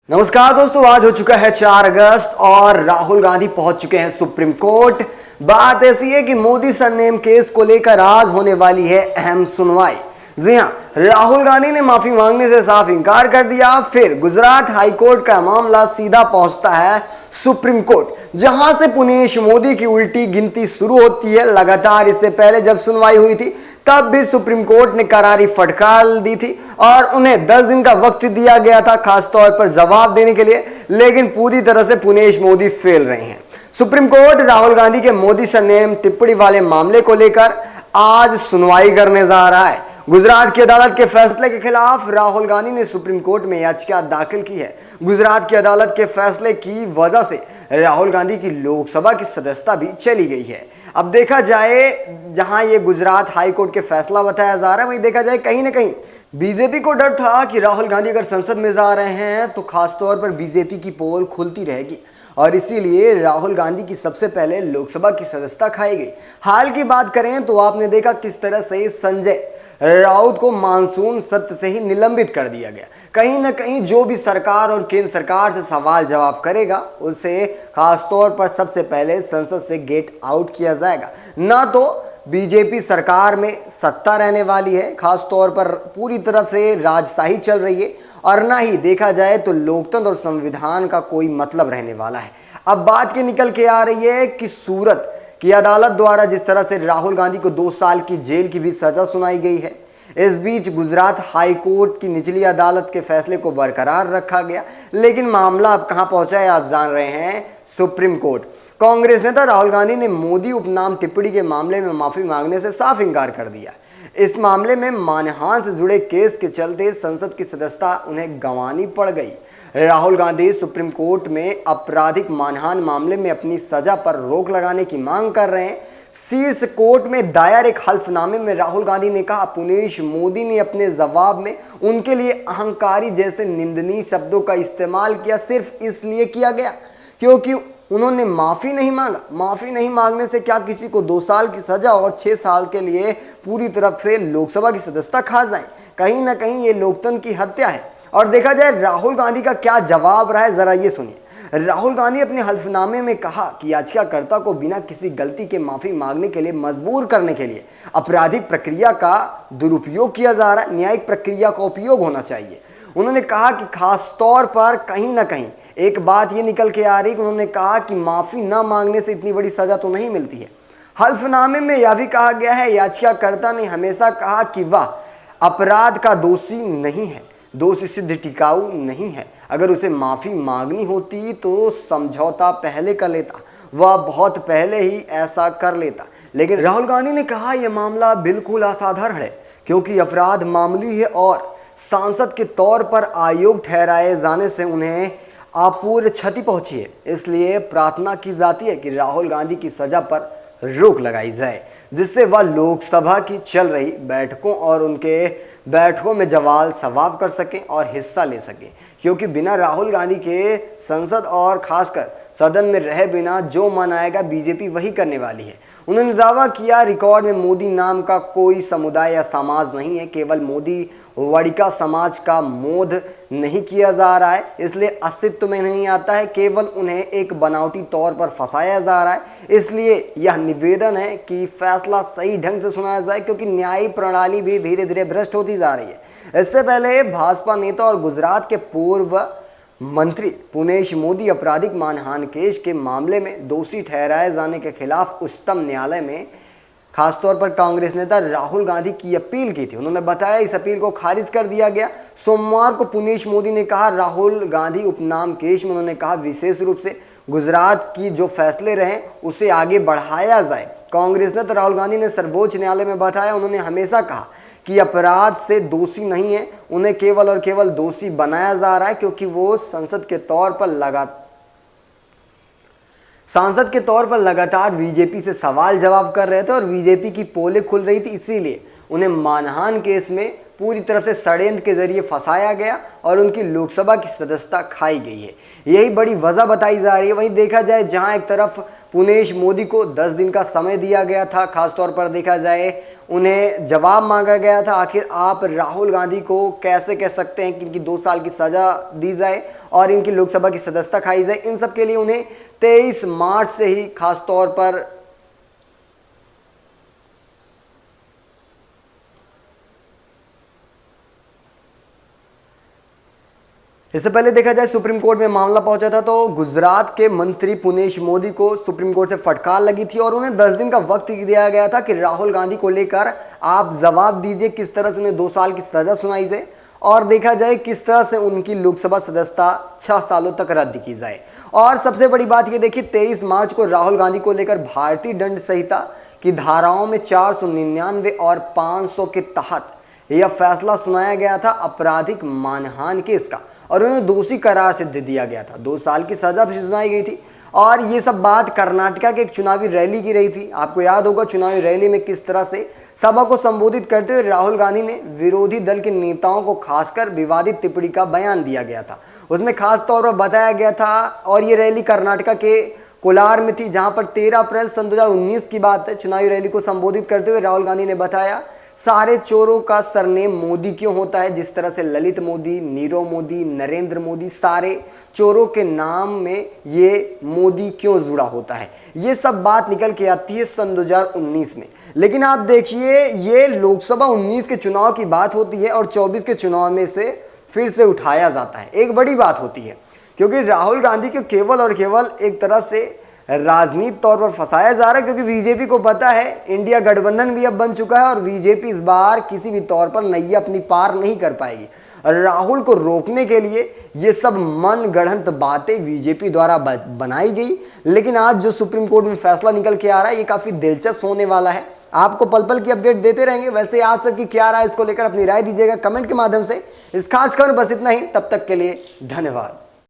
नमस्कार दोस्तों, आज हो चुका है 4 अगस्त और राहुल गांधी पहुंच चुके हैं सुप्रीम कोर्ट। बात ऐसी है कि मोदी सरनेम केस को लेकर आज होने वाली है अहम सुनवाई। जी हां, राहुल गांधी ने माफी मांगने से साफ इनकार कर दिया। फिर गुजरात हाई कोर्ट का मामला सीधा पहुंचता है सुप्रीम कोर्ट, जहां से पुनीश मोदी की उल्टी गिनती शुरू होती है। लगातार इससे पहले जब सुनवाई हुई थी तब भी सुप्रीम कोर्ट ने करारी फटकार दी थी और उन्हें 10 दिन का वक्त दिया गया था खासतौर पर जवाब देने के लिए, लेकिन पूरी तरह से पुनीश मोदी फेल रहे हैं। सुप्रीम कोर्ट राहुल गांधी के मोदी सरनेम टिप्पणी वाले मामले को लेकर आज सुनवाई करने जा रहा है। गुजरात की अदालत के फैसले के खिलाफ राहुल गांधी ने सुप्रीम कोर्ट में याचिका दाखिल की है। गुजरात की अदालत के फैसले की वजह से राहुल गांधी की लोकसभा की सदस्यता भी चली गई है। अब देखा जाए, जहां ये गुजरात हाई कोर्ट के फैसला बताया जा रहा है, वहीं देखा जाए कहीं ना कहीं बीजेपी को डर था कि राहुल गांधी अगर संसद में जा रहे हैं तो खासतौर पर बीजेपी की पोल खुलती रहेगी और इसीलिए राहुल गांधी की सबसे पहले लोकसभा की सदस्यता खाई गई। हाल की बात करें तो आपने देखा किस तरह से संजय राउत को मानसून सत्र से ही निलंबित कर दिया गया। कहीं ना कहीं जो भी सरकार और केंद्र सरकार से सवाल जवाब करेगा उसे खासतौर पर सबसे पहले संसद से गेट आउट किया जाएगा। ना तो बीजेपी सरकार में सत्ता रहने वाली है, खासतौर पर पूरी तरफ से राजशाही चल रही है, और ना ही देखा जाए तो लोकतंत्र और संविधान का कोई मतलब रहने वाला है। अब बात ये निकल के आ रही है कि सूरत की अदालत द्वारा जिस तरह से राहुल गांधी को 2 साल की जेल की भी सजा सुनाई गई है, इस बीच गुजरात हाई कोर्ट की निचली अदालत के फैसले को बरकरार रखा गया। लेकिन मामला अब कहां पहुंचा है आप जान रहे हैं, सुप्रीम कोर्ट। कांग्रेस नेता राहुल गांधी ने मोदी उपनाम टिप्पणी के मामले में माफी मांगने से साफ इनकार कर दिया। इस मामले में मानहानि से जुड़े केस के चलते संसद की सदस्यता उन्हें गंवानी पड़ गई। राहुल गांधी सुप्रीम कोर्ट में आपराधिक मानहानि मामले में अपनी सजा पर रोक लगाने की मांग कर रहे हैं। शीर्ष कोर्ट में दायर एक हल्फनामे में राहुल गांधी ने कहा, पुनीश मोदी ने अपने जवाब में उनके लिए अहंकारी जैसे निंदनीय शब्दों का इस्तेमाल किया, सिर्फ इसलिए किया गया क्योंकि उन्होंने माफी नहीं मांगा। माफी नहीं मांगने से क्या किसी को 2 साल की सजा और 6 साल के लिए पूरी तरफ से लोकसभा की सदस्यता खा जाए? कहीं ना कहीं ये लोकतंत्र की हत्या है। और देखा जाए राहुल गांधी का क्या जवाब रहा है, जरा ये सुनिए। राहुल गांधी अपने हल्फनामे में कहा कि याचिकाकर्ता को बिना किसी गलती के माफी मांगने के लिए मजबूर करने के लिए आपराधिक प्रक्रिया का दुरुपयोग किया जा रहा है। न्यायिक प्रक्रिया का उपयोग होना चाहिए। उन्होंने कहा कि खास तौर पर कहीं ना कहीं एक बात ये निकल के आ रही कि उन्होंने कहा कि माफी ना मांगने से इतनी बड़ी सजा तो नहीं मिलती है। हल्फनामे में यह भी कहा गया है, याचिकाकर्ता ने हमेशा कहा कि वह अपराध का दोषी नहीं है, दोषी सिद्ध टिकाऊ नहीं है। अगर उसे माफी मांगनी होती तो समझौता पहले कर लेता, वह बहुत पहले ही ऐसा कर लेता। लेकिन राहुल गांधी ने कहा यह मामला बिल्कुल असाधारण है क्योंकि अपराध मामूली है और सांसद के तौर पर आयोग ठहराए जाने से उन्हें अपूर्व क्षति पहुंची है। इसलिए प्रार्थना की जाती है कि राहुल गांधी की सजा पर रोक लगाई जाए, जिससे वह लोकसभा की चल रही बैठकों और उनके बैठकों में जवाब सवाल कर सकें और हिस्सा ले सकें। क्योंकि बिना राहुल गांधी के संसद और खासकर सदन में रहे बिना जो मन आएगा बीजेपी वही करने वाली है। उन्होंने दावा किया, रिकॉर्ड में मोदी नाम का कोई समुदाय या समाज नहीं है, केवल मोदी वड़िका समाज का मोद नहीं किया जा रहा है, इसलिए अस्तित्व में नहीं आता है, केवल उन्हें एक बनावटी तौर पर फंसाया जा रहा है। इसलिए यह निवेदन है कि फैसला सही ढंग से सुनाया जाए क्योंकि न्यायिक प्रणाली भी धीरे धीरे भ्रष्ट होती जा रही है। इससे पहले भाजपा नेता और गुजरात के पूर्व मंत्री पुनीश मोदी आपराधिक मानहानि केस के मामले में दोषी ठहराए जाने के खिलाफ उच्चतम न्यायालय में खासतौर पर कांग्रेस नेता राहुल गांधी की अपील की थी। उन्होंने बताया इस अपील को खारिज कर दिया गया। सोमवार को पुनीश मोदी ने कहा, राहुल गांधी उपनाम केस में उन्होंने कहा विशेष रूप से गुजरात की जो फैसले रहे उसे आगे बढ़ाया जाए। कांग्रेस नेता राहुल गांधी ने सर्वोच्च न्यायालय में बताया, उन्होंने हमेशा कहा कि अपराध से दोषी नहीं है, उन्हें केवल और केवल दोषी बनाया जा रहा है क्योंकि वो सांसद के तौर पर लगातार बीजेपी से सवाल जवाब कर रहे थे और बीजेपी की पोलें खुल रही थी, इसीलिए उन्हें मानहानि केस में पूरी तरफ से षड्यंत्र के जरिए फंसाया गया और उनकी लोकसभा की सदस्यता खाई गई है। यही बड़ी वजह बताई जा रही है। वहीं देखा जाए जहां एक तरफ पुनीश मोदी को 10 दिन का समय दिया गया था, खासतौर पर देखा जाए उन्हें जवाब मांगा गया था, आखिर आप राहुल गांधी को कैसे कह सकते हैं कि इनकी 2 साल की सजा दी जाए और इनकी लोकसभा की सदस्यता खाई जाए। इन सब के लिए उन्हें 23 मार्च से ही खास तौर पर इससे पहले देखा जाए सुप्रीम कोर्ट में मामला पहुंचा था तो गुजरात के मंत्री पुनेश मोदी को सुप्रीम कोर्ट से फटकार लगी थी और उन्हें 10 दिन का वक्त दिया गया था कि राहुल गांधी को लेकर आप जवाब दीजिए, किस तरह से उन्हें 2 साल की सजा सुनाई जाए और देखा जाए किस तरह से उनकी लोकसभा सदस्यता 6 सालों तक रद्द की जाए। और सबसे बड़ी बात यह देखिए, 23 मार्च को राहुल गांधी को लेकर भारतीय दंड संहिता की धाराओं में 499 और 500 के तहत यह फैसला सुनाया गया था आपराधिक मानहानि केस का और उन्हें दोषी करार सिद्ध दिया गया था। 2 साल की सजा भी सुनाई गई थी। और ये सब बात कर्नाटका के एक चुनावी रैली की रही थी। आपको याद होगा चुनावी रैली में किस तरह से सभा को संबोधित करते हुए राहुल गांधी ने विरोधी दल के नेताओं को खासकर विवादित टिप्पणी का बयान दिया गया था। उसमें खास तौर पर बताया गया था और ये रैली कर्नाटका के कोलार में थी, जहां पर 13 अप्रैल सन 2019 की बात है। चुनावी रैली को संबोधित करते हुए राहुल गांधी ने बताया, सारे चोरों का सरनेम मोदी क्यों होता है? जिस तरह से ललित मोदी, नीरव मोदी, नरेंद्र मोदी, सारे चोरों के नाम में ये मोदी क्यों जुड़ा होता है? ये सब बात निकल के आती है सन 2019 में। लेकिन आप देखिए, ये लोकसभा 19 के चुनाव की बात होती है और 24 के चुनाव में से फिर से उठाया जाता है। एक बड़ी बात होती है, क्योंकि राहुल गांधी को केवल और केवल एक तरह से राजनीतिक तौर पर फंसाया जा रहा है, क्योंकि बीजेपी को पता है इंडिया गठबंधन भी अब बन चुका है और बीजेपी इस बार किसी भी तौर पर नैया अपनी पार नहीं कर पाएगी। राहुल को रोकने के लिए ये सब मन गढ़ंत बातें बीजेपी द्वारा बनाई गई। लेकिन आज जो सुप्रीम कोर्ट में फैसला निकल के आ रहा है, ये काफी दिलचस्प होने वाला है। आपको पल पल की अपडेट देते रहेंगे। वैसे आप सबकी क्या राय, इसको लेकर अपनी राय दीजिएगा कमेंट के माध्यम से। इस खास खबर बस इतना ही, तब तक के लिए धन्यवाद।